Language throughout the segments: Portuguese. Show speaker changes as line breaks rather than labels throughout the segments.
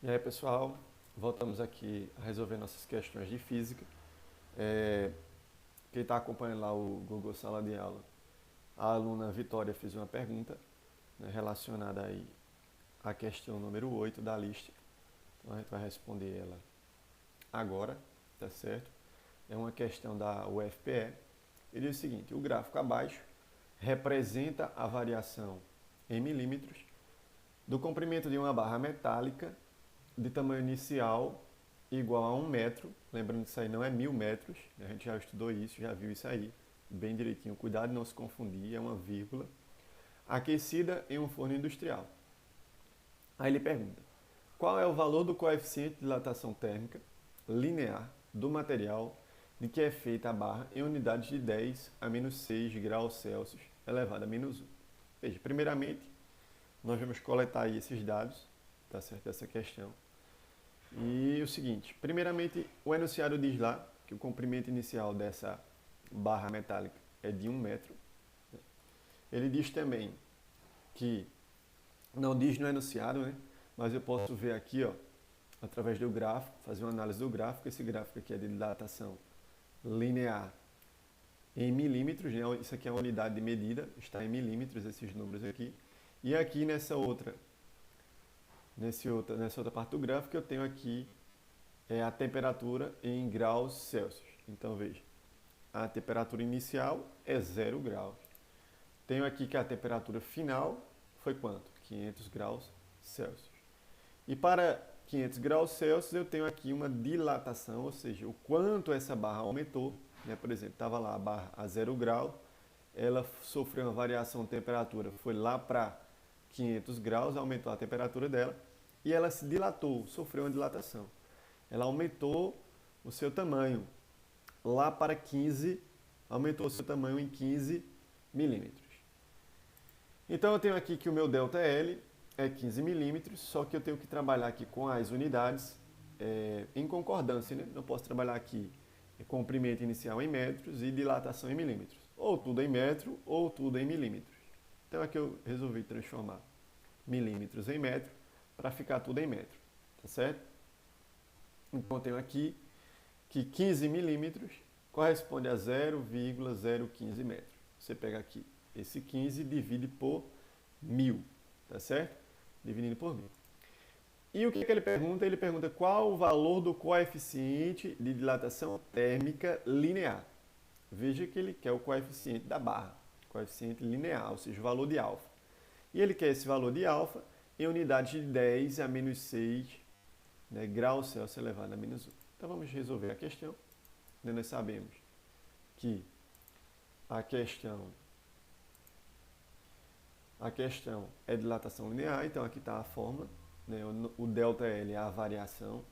E aí, pessoal, voltamos aqui a resolver nossas questões de física. Quem está acompanhando lá o Google Sala de Aula, a aluna Vitória fez uma pergunta, né, relacionada aí à questão número 8 da lista. Então a gente vai responder ela agora, tá certo? É uma questão da UFPE. Ele diz o seguinte: o gráfico abaixo representa a variação em milímetros do comprimento de uma barra metálica de tamanho inicial igual a 1 metro. Lembrando que isso aí não é 1000 metros, a gente já estudou isso, já viu isso aí bem direitinho. Cuidado de não se confundir, é uma vírgula. Aquecida em um forno industrial. Aí ele pergunta: qual é o valor do coeficiente de dilatação térmica linear do material de que é feita a barra em unidades de 10 a menos 6 graus Celsius elevado a menos 1? Veja, primeiramente, nós vamos coletar aí esses dados, tá certo, essa questão. E o seguinte, primeiramente, o enunciado diz lá que o comprimento inicial dessa barra metálica é de 1 metro. Ele diz também que, não diz no enunciado, né? Mas eu posso ver aqui, ó, através do gráfico, fazer uma análise do gráfico. Esse gráfico aqui é de dilatação linear em milímetros, né? Isso aqui é uma unidade de medida, está em milímetros esses números aqui. E aqui nessa outra parte do gráfico eu tenho aqui a temperatura em graus Celsius. Então veja, a temperatura inicial é 0 graus. Tenho aqui que a temperatura final foi quanto? 500 graus Celsius. E para 500 graus Celsius eu tenho aqui uma dilatação, ou seja, o quanto essa barra aumentou. Né? Por exemplo, estava lá a barra a 0 graus, ela sofreu uma variação de temperatura, foi lá para 500 graus, aumentou a temperatura dela, e ela se dilatou, sofreu uma dilatação. Ela aumentou o seu tamanho lá para 15, aumentou o seu tamanho em 15 milímetros. Então eu tenho aqui que o meu ΔL é 15 milímetros, só que eu tenho que trabalhar aqui com as unidades em concordância, né? Não posso trabalhar aqui comprimento inicial em metros e dilatação em milímetros. Ou tudo em metro, ou tudo em milímetros. Então aqui eu resolvi transformar milímetros em metro para ficar tudo em metro, tá certo? Então eu tenho aqui que 15 milímetros corresponde a 0,015 metros. Você pega aqui esse 15 e divide por 1000, tá certo? Dividindo por 1000. E o que ele pergunta? Ele pergunta qual o valor do coeficiente de dilatação térmica linear. Veja que ele quer o coeficiente da barra, coeficiente linear, ou seja, o valor de alfa. E ele quer esse valor de alfa em unidades de 10 a menos 6, né, graus Celsius elevado a menos 1. Então vamos resolver a questão. Nós sabemos que a questão é dilatação linear, então aqui está a fórmula. Né? O ΔL é a variação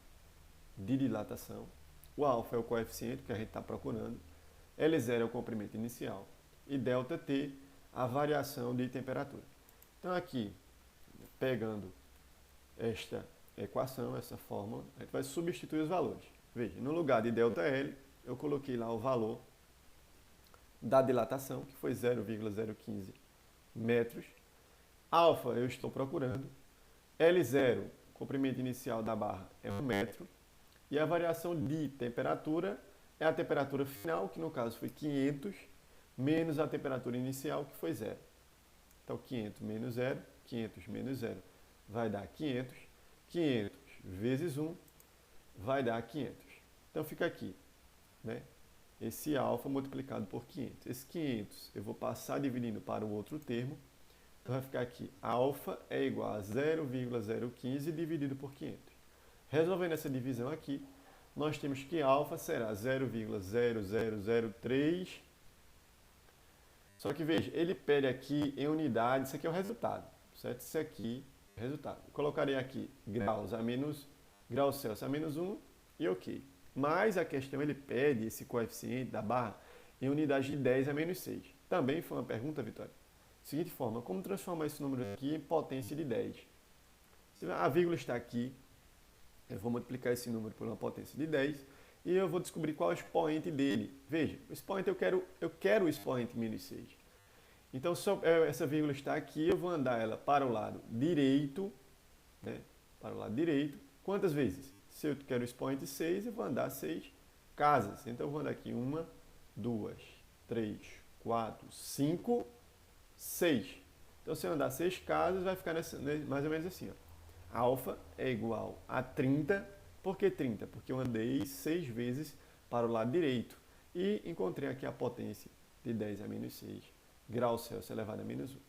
de dilatação. O alfa é o coeficiente que a gente está procurando. L0 é o comprimento inicial. E ΔT, a variação de temperatura. Então aqui, pegando esta equação, essa fórmula, a gente vai substituir os valores. Veja, no lugar de ΔL, eu coloquei lá o valor da dilatação, que foi 0,015 metros. Alfa eu estou procurando. L0, comprimento inicial da barra, é 1 metro. E a variação de temperatura é a temperatura final, que no caso foi 500, menos a temperatura inicial, que foi 0. Então 500 menos 0, 500 menos 0 vai dar 500. 500 vezes 1 vai dar 500. Então fica aqui, né? Esse alfa multiplicado por 500. Esse 500 eu vou passar dividindo para o outro termo. Então vai ficar aqui, alfa é igual a 0,015 dividido por 500. Resolvendo essa divisão aqui, nós temos que alfa será 0,0003. Só que veja, ele pede aqui em unidades, isso aqui é o resultado, certo? Isso aqui é o resultado. Eu colocarei aqui graus Celsius a menos 1 e ok. Mas a questão, ele pede esse coeficiente da barra em unidades de 10 a menos 6. Também foi uma pergunta, Vitória. Seguinte forma, como transformar esse número aqui em potência de 10? A vírgula está aqui, eu vou multiplicar esse número por uma potência de 10 e eu vou descobrir qual é o expoente dele. Veja, o expoente eu quero o expoente menos 6. Então, essa vírgula está aqui, eu vou andar ela para o lado direito, né? Para o lado direito, Quantas vezes? Se eu quero o expoente 6, eu vou andar 6 casas. Então, eu vou andar aqui 1, 2, 3, 4, 5, 6. Então, se eu andar 6 casas, vai ficar mais ou menos assim. Ó. Alfa é igual a 30. Por que 30? Porque eu andei 6 vezes para o lado direito. E encontrei aqui a potência de 10 a menos 6 graus Celsius elevado a menos 1.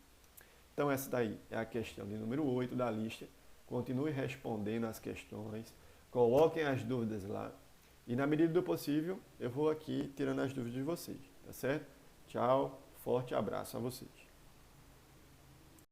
Então, essa daí é a questão de número 8 da lista. Continue respondendo as questões. Coloquem as dúvidas lá. E na medida do possível, eu vou aqui tirando as dúvidas de vocês. Tá certo? Tchau. Forte abraço a vocês.